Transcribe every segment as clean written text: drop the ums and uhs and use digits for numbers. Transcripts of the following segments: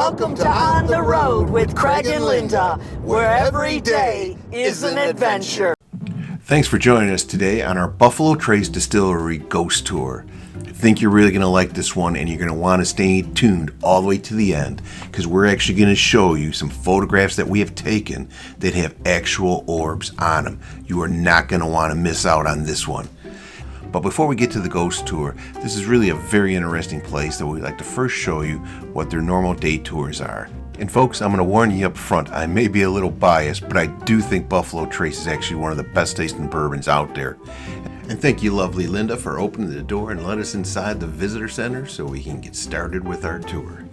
Welcome to On the Road with Craig and Linda, where every day is an adventure. Thanks for joining us today on our Buffalo Trace Distillery Ghost Tour. I think you're really going to like this one, and you're going to want to stay tuned all the way to the end, because we're actually going to show you some photographs that we have taken that have actual orbs on them. You are not going to want to miss out on this one. But before we get to the ghost tour, this is really a very interesting place that we'd like to first show you what their normal day tours are. And folks, I'm going to warn you up front, I may be a little biased, but I do think Buffalo Trace is actually one of the best tasting bourbons out there. And thank you, lovely Linda, for opening the door and let us inside the visitor center so we can get started with our tour.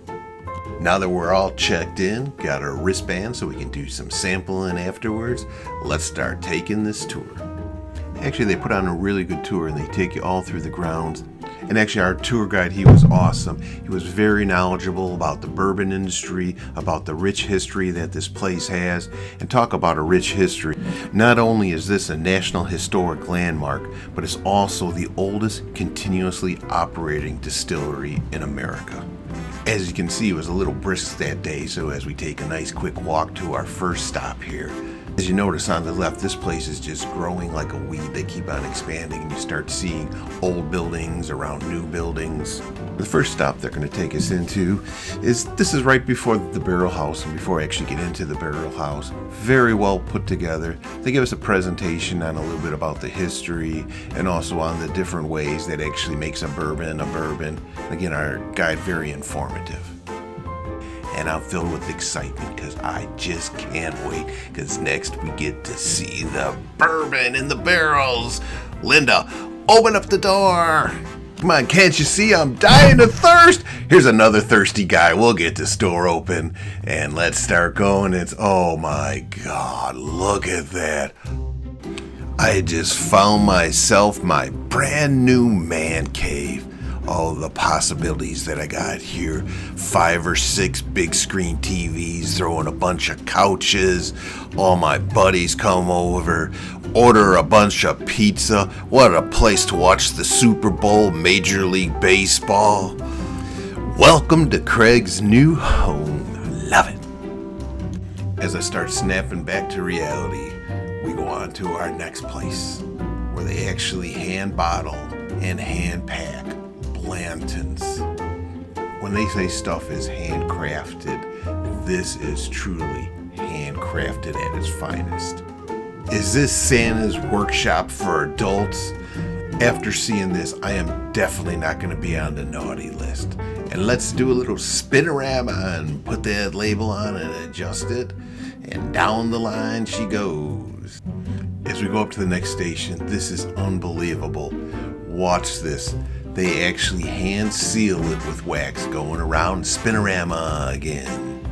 Now that we're all checked in, got our wristbands so we can do some sampling afterwards, let's start taking this tour. Actually, they put on a really good tour and they take you all through the grounds. And actually, our tour guide, he was awesome. He was very knowledgeable about the bourbon industry, about the rich history that this place has. And talk about a rich history. Not only is this a National Historic Landmark, but it's also the oldest continuously operating distillery in America. As you can see, it was a little brisk that day, so as we take a nice quick walk to our first stop here. As you notice on the left, this place is just growing like a weed. They keep on expanding and you start seeing old buildings around new buildings. The first stop they're going to take us into is right before the barrel house. And before I actually get into the barrel house, very well put together. They give us a presentation on a little bit about the history and also on the different ways that actually makes a bourbon a bourbon. Again, our guide, very informative. And I'm filled with excitement because I just can't wait, because next we get to see the bourbon in the barrels. Linda, open up the door. Come on, can't you see I'm dying of thirst? Here's another thirsty guy. We'll get this door open and let's start going. Oh my God, look at that. I just found myself my brand new man cave. All the possibilities that I got here. 5 or 6 big screen TVs, throwing a bunch of couches. All my buddies come over, order a bunch of pizza. What a place to watch the Super Bowl, Major League Baseball. Welcome to Craig's new home. Love it. As I start snapping back to reality, we go on to our next place, where they actually hand bottle and hand pack Blanton's. When they say stuff is handcrafted, this is truly handcrafted at its finest. Is this Santa's workshop for adults? After seeing this, I am definitely not going to be on the naughty list. And let's do a little spinorama and put that label on and adjust it. And down the line she goes. As we go up to the next station, this is unbelievable. Watch this. They actually hand seal it with wax, going around spinorama again.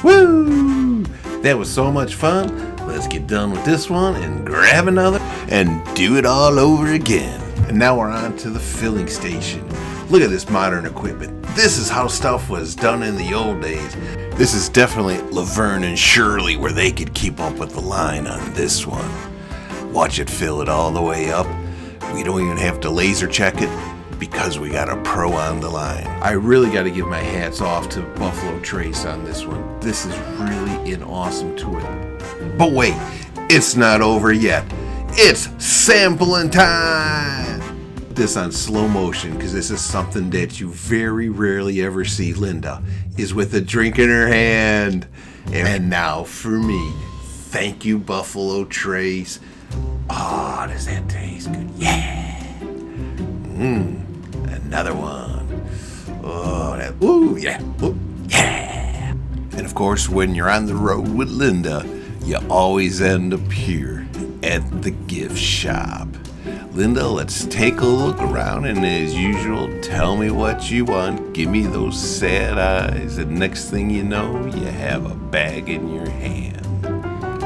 Woo! That was so much fun. Let's get done with this one and grab another and do it all over again. And now we're on to the filling station. Look at this modern equipment. This is how stuff was done in the old days. This is definitely Laverne and Shirley, where they could keep up with the line on this one. Watch it fill it all the way up. We don't even have to laser check it, because we got a pro on the line. I really got to give my hats off to Buffalo Trace on this one. This is really an awesome tour. But wait, it's not over yet. It's sampling time! Put this on slow motion, because this is something that you very rarely ever see. Linda is with a drink in her hand. And now for me, thank you, Buffalo Trace. Oh, does that taste good? Yeah! Another one. Oh, that, ooh, yeah, ooh, yeah. And of course, when you're on the road with Linda, you always end up here at the gift shop. Linda, let's take a look around, and as usual, tell me what you want. Give me those sad eyes, and next thing you know, you have a bag in your hand.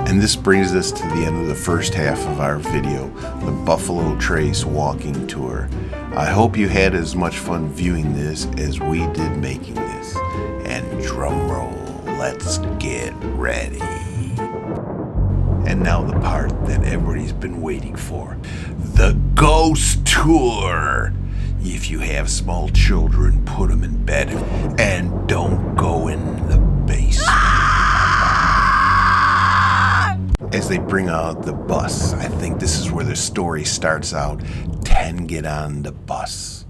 And this brings us to the end of the first half of our video, the Buffalo Trace walking tour. I hope you had as much fun viewing this as we did making this. And drum roll, let's get ready. And now the part that everybody's been waiting for, the Ghost Tour. If you have small children, put them in bed and don't go in the basement. As they bring out the bus, I think this is where the story starts out. 10 get on the bus,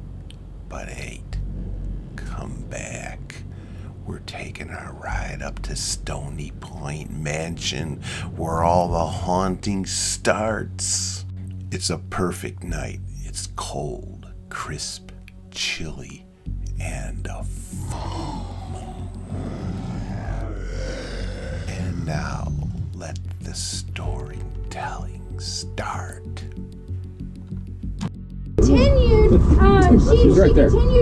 but 8 come back. We're taking a ride up to Stoney Point Mansion, where all the haunting starts. It's a perfect night. It's cold, crisp, chilly, and a full moon. And now, let the storytelling start. She continued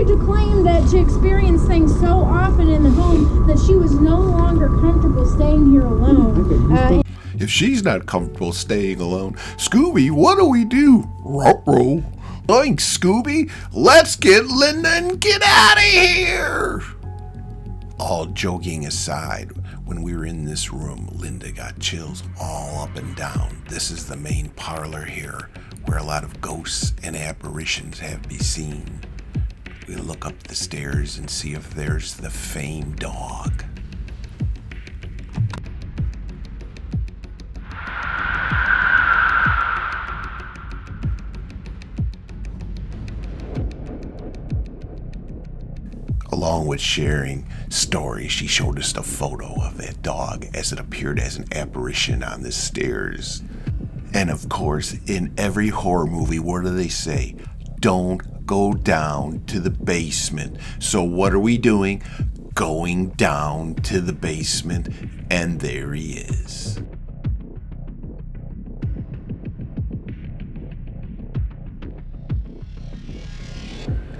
to claim that she experienced things so often in the home that she was no longer comfortable staying here alone. If she's not comfortable staying alone, Scooby, what do we do? Ruh-roh. Thanks, Scooby. Let's get Linda and get out of here. All joking aside, when we were in this room, Linda got chills all up and down. This is the main parlor here, where a lot of ghosts and apparitions have been seen. We look up the stairs and see if there's the famed dog. Along with sharing stories, she showed us a photo of that dog as it appeared as an apparition on the stairs. And of course, in every horror movie, what do they say? Don't go down to the basement. So what are we doing? Going down to the basement, and there he is.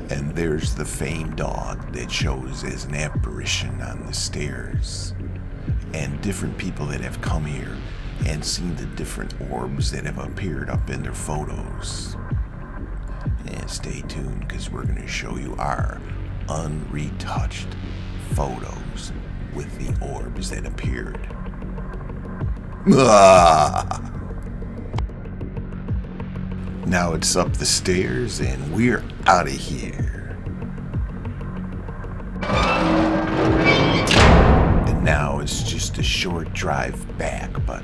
And there's the famed dog that shows as an apparition on the stairs. And different people that have come here and seen the different orbs that have appeared up in their photos. And stay tuned, because we're going to show you our unretouched photos with the orbs that appeared. Now it's up the stairs and we're out of here. And now it's just a short drive back, but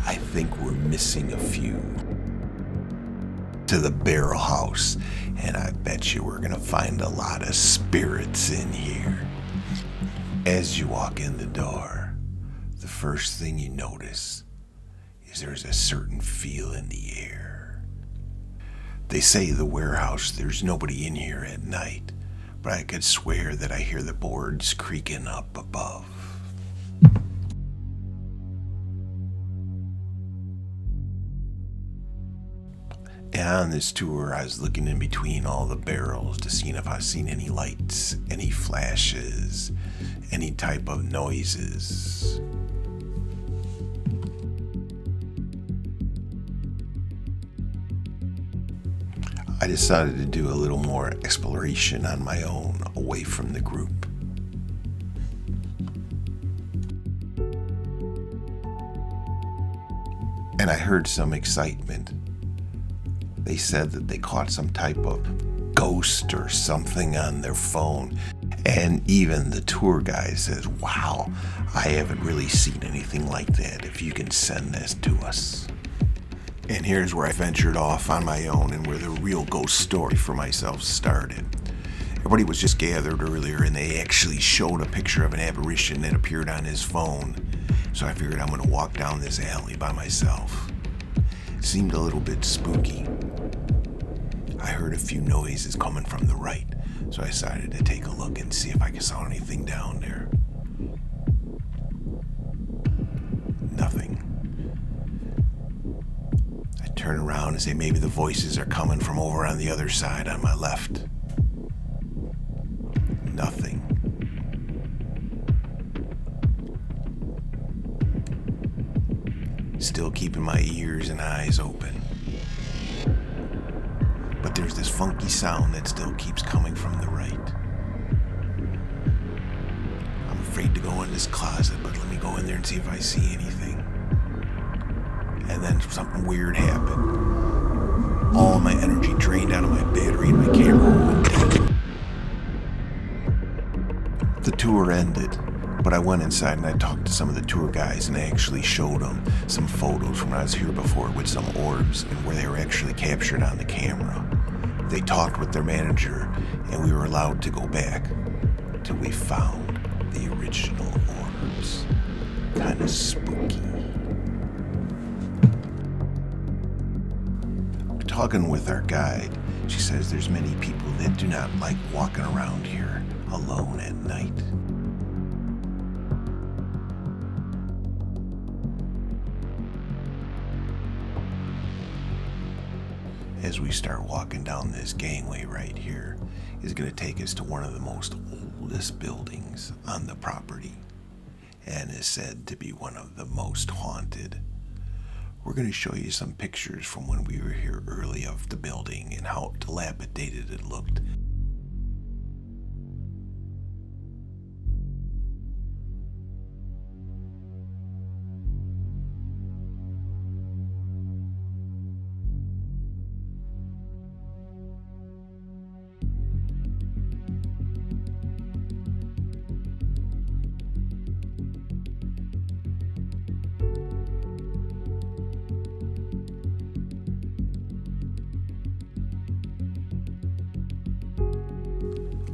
I think we're missing a few. To the barrel house, and I bet you we're gonna find a lot of spirits in here. As you walk in the door, the first thing you notice is there's a certain feel in the air. They say the warehouse, there's nobody in here at night, but I could swear that I hear the boards creaking up above. And on this tour, I was looking in between all the barrels to see if I've seen any lights, any flashes, any type of noises. I decided to do a little more exploration on my own, away from the group. And I heard some excitement. They said that they caught some type of ghost or something on their phone. And even the tour guide says, wow, I haven't really seen anything like that. If you can send this to us. And here's where I ventured off on my own and where the real ghost story for myself started. Everybody was just gathered earlier and they actually showed a picture of an apparition that appeared on his phone. So I figured I'm gonna walk down this alley by myself. It seemed a little bit spooky. I heard a few noises coming from the right, so I decided to take a look and see if I saw anything down there. Nothing. I turn around and say maybe the voices are coming from over on the other side on my left. Nothing. Still keeping my ears and eyes open. But there's this funky sound that still keeps coming from the right. I'm afraid to go in this closet, but let me go in there and see if I see anything. And then something weird happened. All my energy drained out of my battery and my camera tour ended, but I went inside and I talked to some of the tour guys, and I actually showed them some photos from when I was here before with some orbs and where they were actually captured on the camera. They talked with their manager, and we were allowed to go back till we found the original orbs. Kind of spooky. Talking with our guide, she says there's many people that do not like walking around here alone at night. As we start walking down this gangway right here, is going to take us to one of the most oldest buildings on the property, and is said to be one of the most haunted. We're going to show you some pictures from when we were here early of the building and how dilapidated it looked.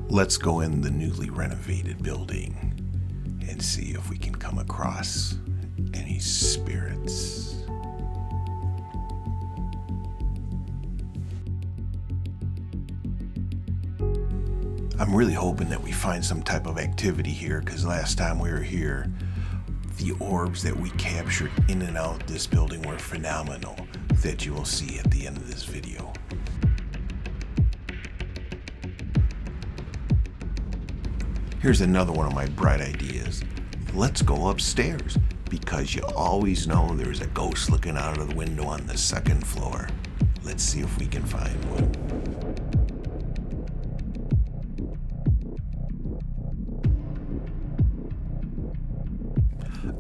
Let's go in the newly renovated building and see if we can come across any spirits. I'm really hoping that we find some type of activity here, because last time we were here, the orbs that we captured in and out this building were phenomenal, that you will see at the end of this video. Here's another one of my bright ideas. Let's go upstairs, because you always know there's a ghost looking out of the window on the second floor. Let's see if we can find one.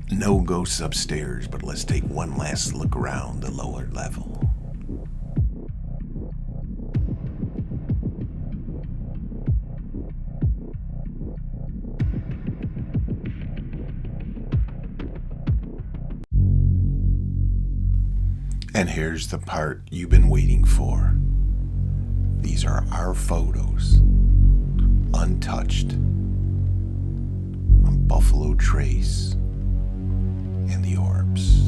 No ghosts upstairs, but let's take one last look around the lower level. And here's the part you've been waiting for. These are our photos, untouched, from Buffalo Trace and the Orbs.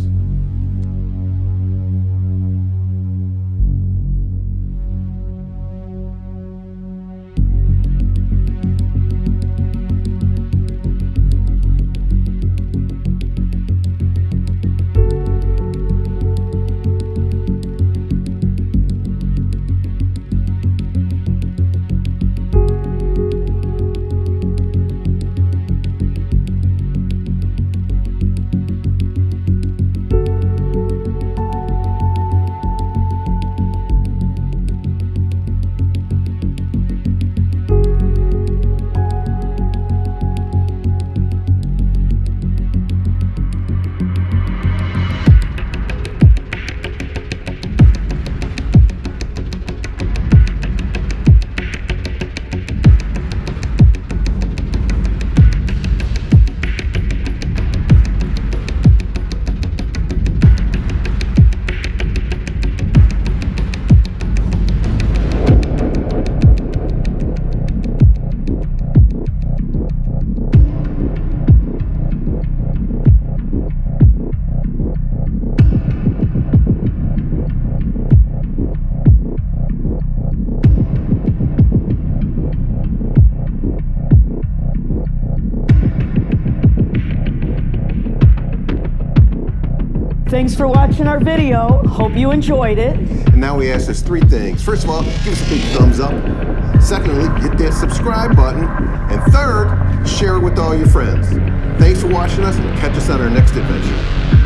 Thanks for watching our video. Hope you enjoyed it. And now we ask us three things. First of all, give us a big thumbs up. Secondly, hit that subscribe button. And third, share it with all your friends. Thanks for watching us, and catch us on our next adventure.